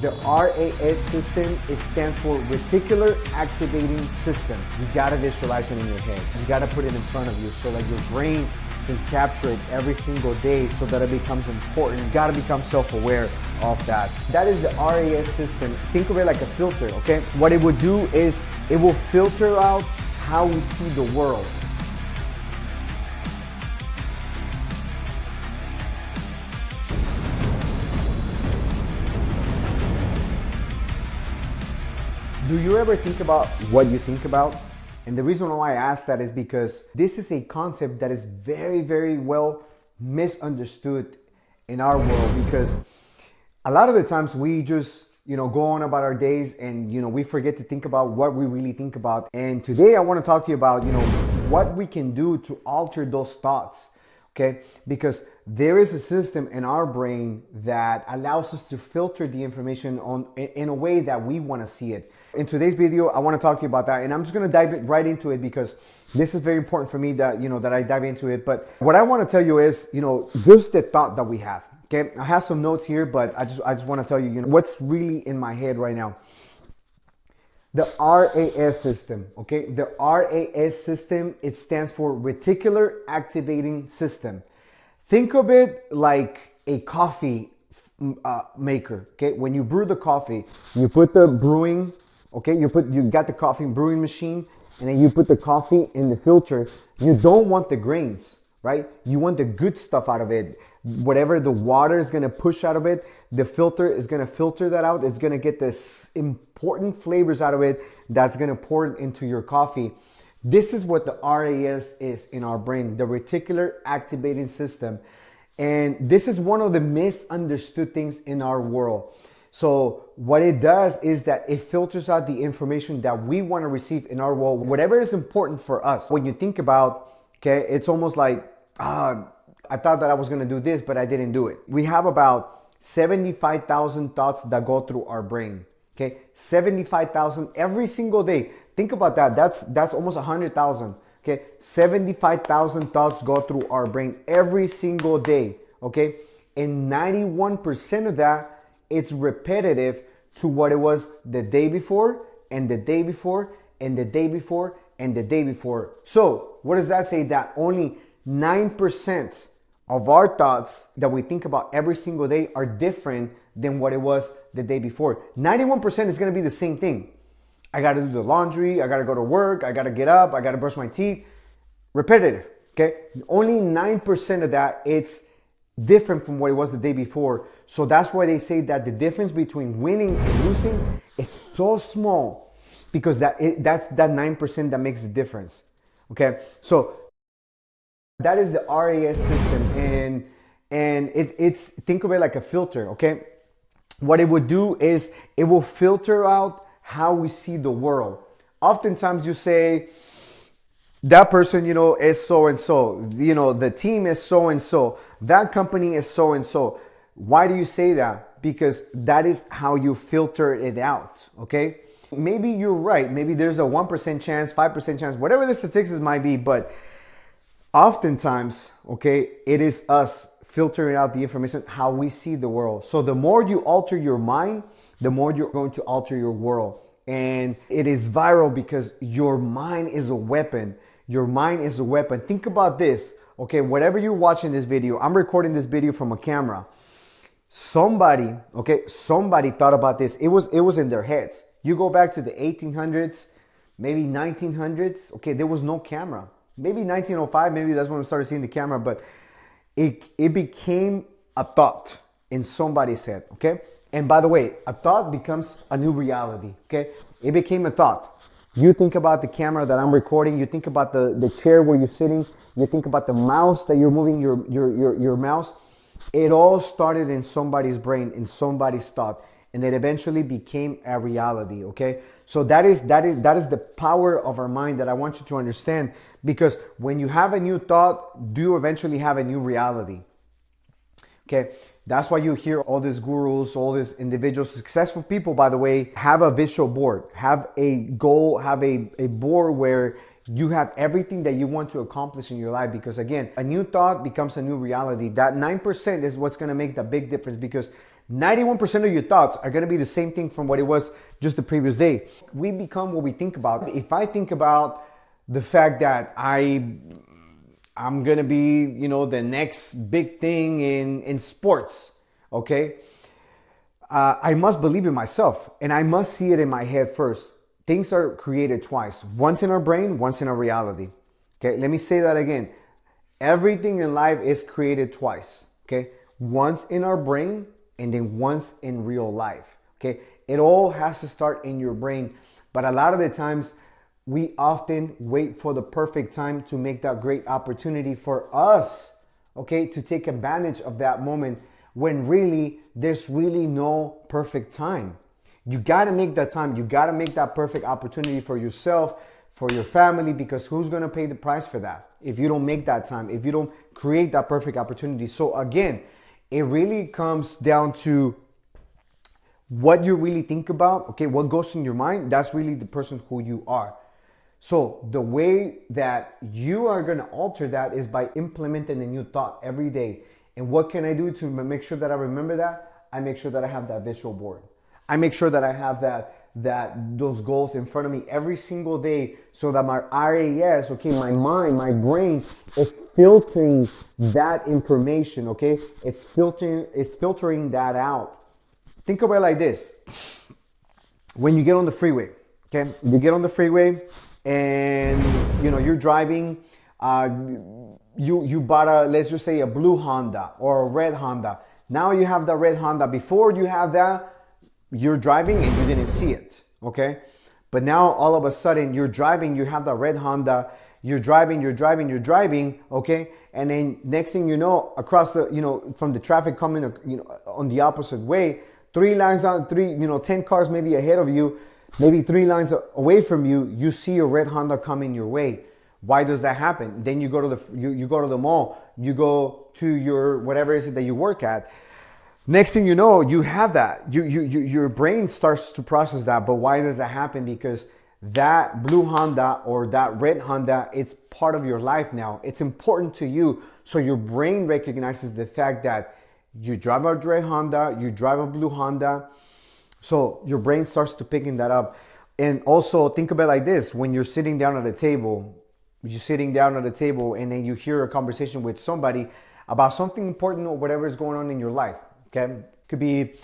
The RAS system, it stands for Reticular Activating System. You gotta visualize it in your head. You gotta put it in front of you so that your brain can capture it every single day so that it becomes important. You gotta become self-aware of that. That is the RAS system. Think of it like a filter, okay? What it would do is it will filter out how we see the world. Do you ever think about what you think about? And the reason why I ask that is because this is a concept that is very, very well misunderstood in our world, because a lot of the times we just, go on about our days and, we forget to think about what we really think about. And today I want to talk to you about, what we can do to alter those thoughts. Okay, because there is a system in our brain that allows us to filter the information in a way that we want to see it. In today's video, I want to talk to you about that, and I'm just going to dive right into it because this is very important for me that that I dive into it. But what I want to tell you is, just the thought that we have. Okay, I have some notes here, but I just want to tell you, what's really in my head right now. The RAS system, okay? The RAS system, it stands for Reticular Activating System. Think of it like a coffee maker, okay? When you brew the coffee, you put the brewing, okay? You got the coffee brewing machine, and then you put the coffee in the filter. You don't want the grains, right? You want the good stuff out of it. Whatever the water is gonna push out of it, the filter is gonna filter that out. It's gonna get this important flavors out of it that's gonna pour into your coffee. This is what the RAS is in our brain, the Reticular Activating System. And this is one of the misunderstood things in our world. So what it does is that it filters out the information that we wanna receive in our world, whatever is important for us. When you think about, okay, it's almost like, I thought that I was gonna do this, but I didn't do it. We have about 75,000 thoughts that go through our brain, okay? 75,000 every single day. Think about that, that's almost 100,000, okay? 75,000 thoughts go through our brain every single day, okay? And 91% of that, it's repetitive to what it was the day before, and the day before, and the day before, and the day before. So what does that say? That only 9% of our thoughts that we think about every single day are different than what it was the day before. 91% is going to be the same thing. I got to do the laundry, I got to go to work, I got to get up, I got to brush my teeth. Repetitive, okay? Only 9% of that, it's different from what it was the day before. So that's why they say that the difference between winning and losing is so small, because that's that 9% that makes the difference, okay? So that is the RAS system, and it's think of it like a filter, okay? What it would do is it will filter out how we see the world. Oftentimes you say, that person, is so and so, the team is so and so, that company is so and so. Why do you say that? Because that is how you filter it out, okay? Maybe you're right. Maybe there's a 1% chance, 5% chance, whatever the statistics might be, but oftentimes, okay, it is us filtering out the information, how we see the world. So the more you alter your mind, the more you're going to alter your world. And it is viral because your mind is a weapon. Your mind is a weapon. Think about this, okay, whatever you're watching this video, I'm recording this video from a camera. Somebody thought about this. It was in their heads. You go back to the 1800s, maybe 1900s, okay, there was no camera. Maybe 1905, maybe that's when we started seeing the camera, but it became a thought in somebody's head, okay? And by the way, a thought becomes a new reality, okay? It became a thought. You think about the camera that I'm recording, you think about the chair where you're sitting, you think about the mouse that you're moving your mouse. It all started in somebody's brain, in somebody's thought, and it eventually became a reality, okay? So that is the power of our mind that I want you to understand, because when you have a new thought, do you eventually have a new reality? Okay, that's why you hear all these gurus, all these individuals, successful people, by the way, have a visual board, have a goal, have a board where you have everything that you want to accomplish in your life. Because again, a new thought becomes a new reality. That 9% is what's going to make the big difference, because 91% of your thoughts are going to be the same thing from what it was just the previous day. We become what we think about. If I think about the fact that I'm going to be, you know, the next big thing in sports, okay? I must believe in myself, and I must see it in my head first. Things are created twice, once in our brain, once in our reality. Okay, let me say that again. Everything in life is created twice. Okay, once in our brain and then once in real life. Okay, it all has to start in your brain, but a lot of the times we often wait for the perfect time to make that great opportunity for us, okay, to take advantage of that moment, when really there's really no perfect time. You got to make that time. You got to make that perfect opportunity for yourself, for your family, because who's going to pay the price for that if you don't make that time, if you don't create that perfect opportunity? So again, it really comes down to what you really think about, okay, what goes in your mind. That's really the person who you are. So the way that you are going to alter that is by implementing a new thought every day. And what can I do to make sure that I remember that? I make sure that I have that visual board. I make sure that I have those goals in front of me every single day, so that my RAS, okay, my mind, my brain is filtering that information, okay? It's filtering that out. Think about it like this. When you get on the freeway, okay? You get on the freeway and you know you're driving, you bought let's just say a blue Honda or a red Honda. Now you have the red Honda. Before you have that, you're driving and you didn't see it, okay? But now all of a sudden you're driving, you have the red Honda, you're driving, okay? And then next thing you know, across the, you know, from the traffic coming, you know, on the opposite way, 3 lines down, 10 cars maybe ahead of you, maybe 3 lines away from you, you see a red Honda coming your way. Why does that happen? Then you go to you go to the mall, you go to your whatever is it that you work at. Next thing you know, you have that. Your brain starts to process that. But why does that happen? Because that blue Honda or that red Honda, it's part of your life now. It's important to you. So your brain recognizes the fact that you drive a red Honda, you drive a blue Honda. So your brain starts to picking that up. And also think about it like this. When you're sitting down at a table, and then you hear a conversation with somebody about something important or whatever is going on in your life. Okay, it could be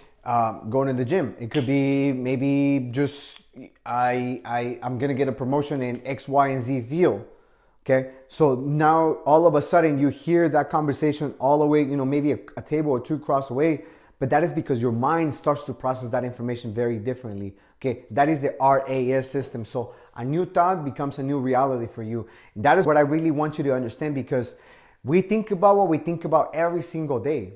going to the gym. It could be maybe just I'm gonna get a promotion in X, Y, and Z field. Okay, so now all of a sudden you hear that conversation all the way, you know, maybe a table or 2 across away, but that is because your mind starts to process that information very differently. Okay, that is the RAS system. So a new thought becomes a new reality for you. And that is what I really want you to understand, because we think about what we think about every single day.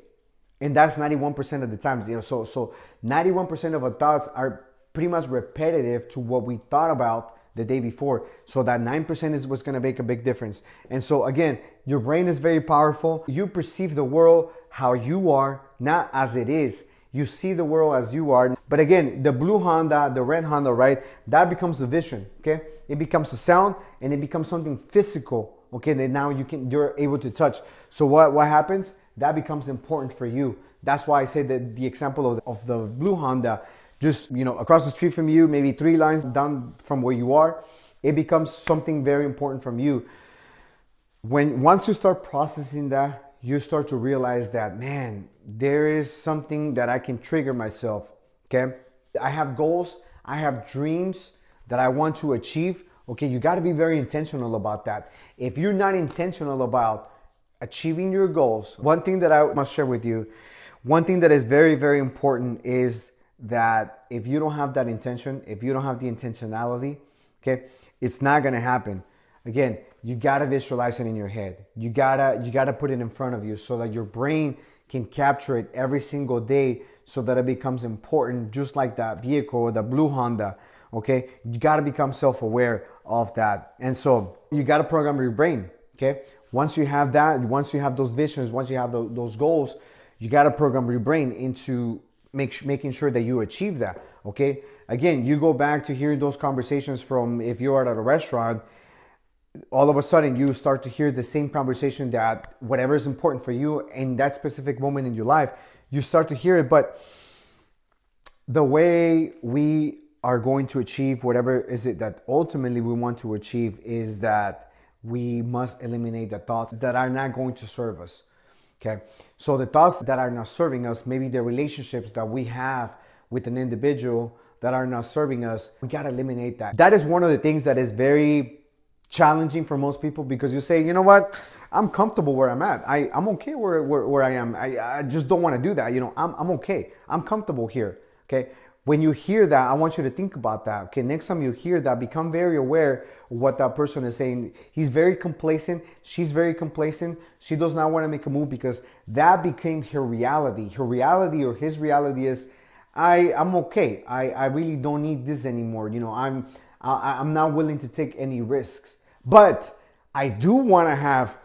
And that's 91% of the times, you know, so 91% of our thoughts are pretty much repetitive to what we thought about the day before. So that 9% is what's going to make a big difference. And so again, your brain is very powerful. You perceive the world how you are, not as it is. You see the world as you are. But again, the blue Honda, the red Honda, right? That becomes a vision, okay? It becomes a sound, and it becomes something physical, okay? That now you're able to touch. So what happens? That becomes important for you. That's why I say that the example of the blue Honda, just, you know, across the street from you, maybe 3 lines down from where you are, it becomes something very important from you. Once you start processing that, you start to realize that, man, there is something that I can trigger myself, okay? I have goals, I have dreams that I want to achieve, okay? You got to be very intentional about that. If you're not intentional about achieving your goals, one thing that I must share with you, one thing that is very, very important is that if you don't have that intention, if you don't have the intentionality, okay, it's not going to happen. Again, you got to visualize it in your head. You gotta put it in front of you so that your brain can capture it every single day, so that it becomes important, just like that vehicle, the blue Honda, okay? You got to become self-aware of that. And so you got to program your brain, okay? Once you have that, once you have those visions, once you have those goals, you got to program your brain into making sure that you achieve that, okay? Again, you go back to hearing those conversations from if you are at a restaurant, all of a sudden you start to hear the same conversation that whatever is important for you in that specific moment in your life, you start to hear it. But the way we are going to achieve whatever is it that ultimately we want to achieve is that we must eliminate the thoughts that are not going to serve us. Okay, so the thoughts that are not serving us, maybe the relationships that we have with an individual that are not serving us, we got to eliminate that. That is one of the things that is very challenging for most people, because you say, you know what, I'm comfortable where I'm at. I'm okay where I am. I just don't want to do that. I'm okay. I'm comfortable here. Okay. When you hear that, I want you to think about that. Okay. Next time you hear that, become very aware of what that person is saying. He's very complacent. She's very complacent. She does not want to make a move because that became her reality. Her reality or his reality is, I'm okay. I really don't need this anymore. I'm not willing to take any risks, but I do want to have,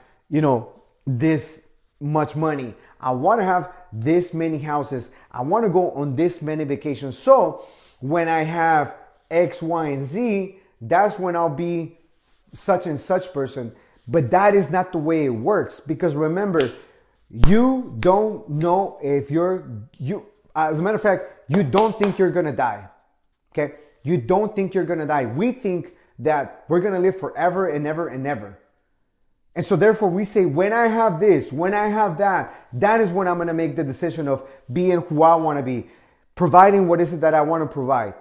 this much money. I want to have this many houses. I want to go on this many vacations. So when I have X, Y, and Z, that's when I'll be such and such person. But that is not the way it works, because remember, you don't know if as a matter of fact, you don't think you're going to die. Okay. You don't think you're going to die. We think that we're going to live forever and ever and ever. And so therefore we say, when I have this, when I have that, that is when I'm going to make the decision of being who I want to be, providing what is it that I want to provide.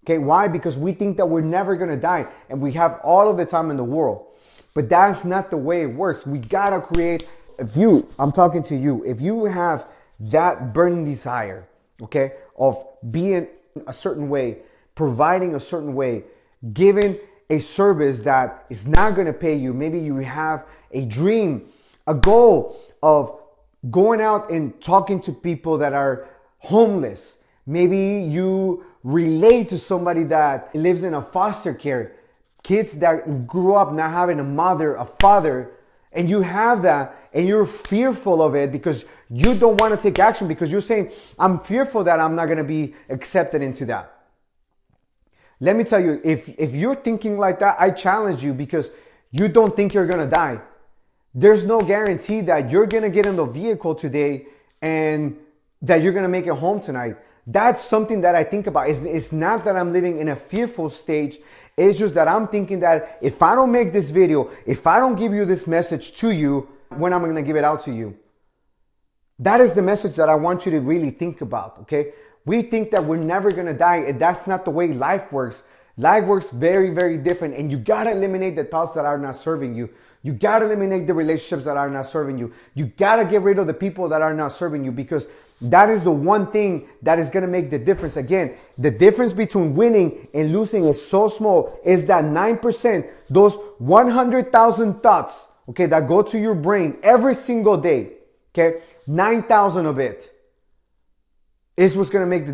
Okay. Why? Because we think that we're never going to die and we have all of the time in the world. But that's not the way it works. We got to create, I'm talking to you, if you have that burning desire, okay, of being a certain way, providing a certain way, giving a service that is not going to pay you. Maybe you have a dream, a goal of going out and talking to people that are homeless. Maybe you relate to somebody that lives in a foster care, kids that grew up not having a mother, a father, and you have that and you're fearful of it because you don't want to take action, because you're saying, I'm fearful that I'm not going to be accepted into that. Let me tell you, if you're thinking like that, I challenge you, because you don't think you're going to die. There's no guarantee that you're going to get in the vehicle today and that you're going to make it home tonight. That's something that I think about. It's not that I'm living in a fearful stage. It's just that I'm thinking that if I don't make this video, if I don't give you this message to you, when am I going to give it out to you? That is the message that I want you to really think about, okay? We think that we're never going to die, and that's not the way life works. Life works very, very different, and you got to eliminate the thoughts that are not serving you. You got to eliminate the relationships that are not serving you. You got to get rid of the people that are not serving you, because that is the one thing that is going to make the difference. Again, the difference between winning and losing is so small, is that 9%, those 100,000 thoughts, okay, that go to your brain every single day, okay, 9,000 of it is what's going to make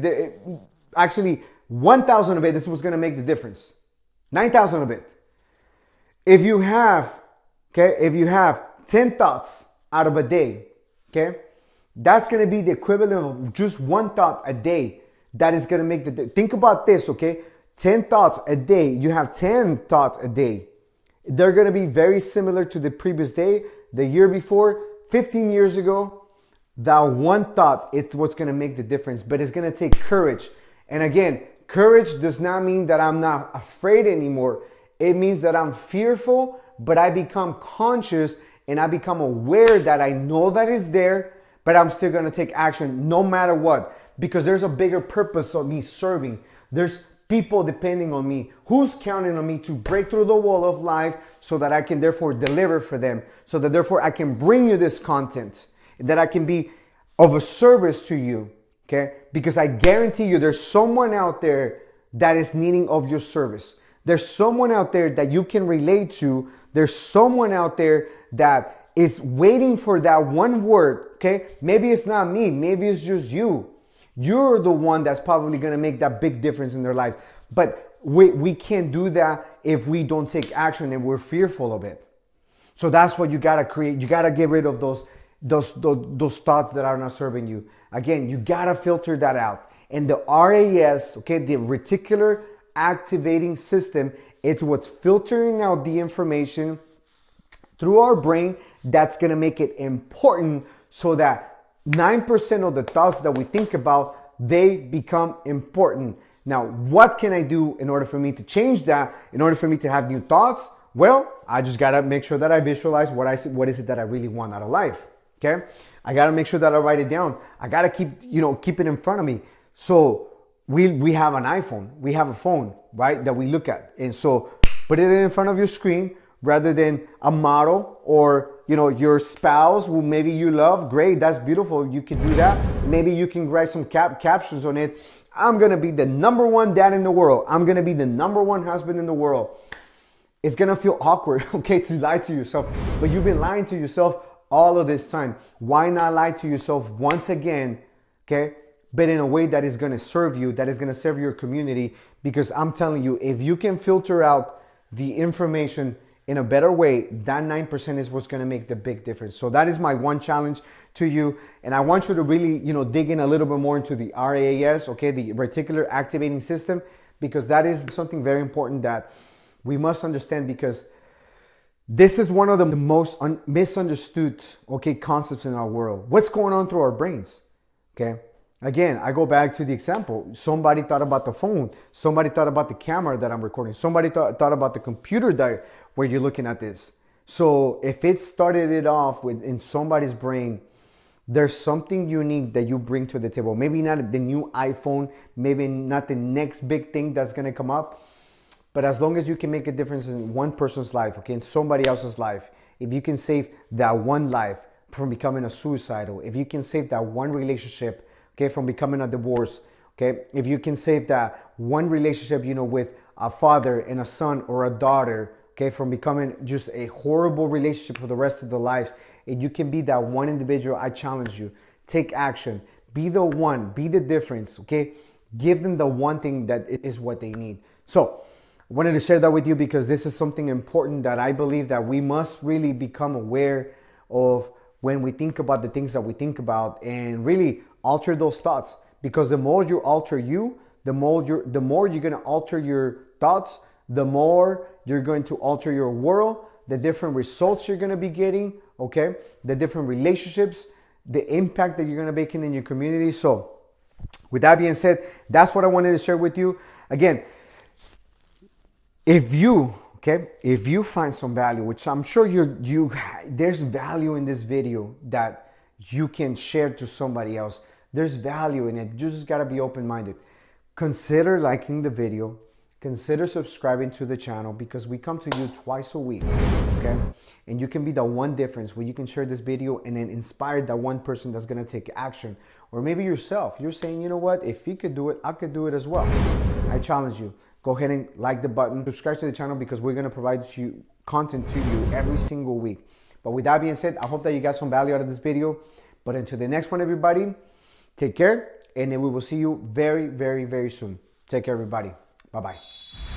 actually 1,000 of it is what's going to make the difference. 9,000 of it. If you have 10 thoughts out of a day, okay, that's going to be the equivalent of just one thought a day that is going to make the think about this, okay? 10 thoughts a day. You have 10 thoughts a day. They're going to be very similar to the previous day, the year before, 15 years ago. That one thought is what's going to make the difference, but it's going to take courage. And again, courage does not mean that I'm not afraid anymore. It means that I'm fearful, but I become conscious and I become aware that I know that it's there, but I'm still going to take action no matter what, because there's a bigger purpose of me serving. There's people depending on me. Who's counting on me to break through the wall of life so that I can therefore deliver for them, so that therefore I can bring you this content, that I can be of a service to you, okay? Because I guarantee you there's someone out there that is needing of your service. There's someone out there that you can relate to. There's someone out there that is waiting for that one word, okay? Maybe it's not me, maybe it's just you. You're the one that's probably gonna make that big difference in their life. But we can't do that if we don't take action and we're fearful of it. So that's what you gotta create. You gotta get rid of those thoughts that are not serving you. Again, you gotta filter that out. And the RAS, okay, the reticular activating system, it's what's filtering out the information through our brain that's gonna make it important, so that 9% of the thoughts that we think about, they become important. Now, what can I do in order for me to change that, in order for me to have new thoughts? Well, I just gotta make sure that I visualize what is it that I really want out of life, okay? I gotta make sure that I write it down. I gotta keep it in front of me. So we have an iPhone, we have a phone, right, that we look at. And so put it in front of your screen rather than a model or your spouse who maybe you love. Great, that's beautiful. You can do that. Maybe you can write some captions on it. I'm gonna be the number one dad in the world. I'm gonna be the number one husband in the world. It's gonna feel awkward, okay, to lie to yourself, but you've been lying to yourself all of this time. Why not lie to yourself once again, okay? But in a way that is gonna serve you, that is gonna serve your community. Because I'm telling you, if you can filter out the information in a better way, that 9% is what's gonna make the big difference. So that is my one challenge to you. And I want you to really, dig in a little bit more into the RAS, okay, the reticular activating system, because that is something very important that we must understand, because this is one of the most misunderstood, okay, concepts in our world. What's going on through our brains, okay? Again, I go back to the example. Somebody thought about the phone. Somebody thought about the camera that I'm recording. Somebody thought about the computer that where you're looking at this. So if it started it off in somebody's brain, there's something unique that you bring to the table. Maybe not the new iPhone, maybe not the next big thing that's gonna come up, but as long as you can make a difference in one person's life, okay, in somebody else's life, if you can save that one life from becoming a suicidal, if you can save that one relationship, okay, from becoming a divorce, okay, if you can save that one relationship, with a father and a son or a daughter, okay, from becoming just a horrible relationship for the rest of their lives, if you can be that one individual, I challenge you, take action, be the one, be the difference, okay, give them the one thing that is what they need. So I wanted to share that with you because this is something important that I believe that we must really become aware of when we think about the things that we think about, and really alter those thoughts. Because the more you alter you, the more you're going to alter your thoughts, the more you're going to alter your world, the different results you're going to be getting, okay? The different relationships, the impact that you're going to be making in your community. So with that being said, that's what I wanted to share with you. Again, if you find some value, which I'm sure there's value in this video that you can share to somebody else. There's value in it. You just gotta be open-minded. Consider liking the video. Consider subscribing to the channel, because we come to you twice a week, okay? And you can be the one difference where you can share this video and then inspire that one person that's gonna take action. Or maybe yourself. You're saying, you know what? If he could do it, I could do it as well. I challenge you. Go ahead and like the button, subscribe to the channel, because we're gonna provide content to you every single week. But with that being said, I hope that you got some value out of this video. But until the next one, everybody, take care, and then we will see you very, very, very soon. Take care, everybody. Bye-bye.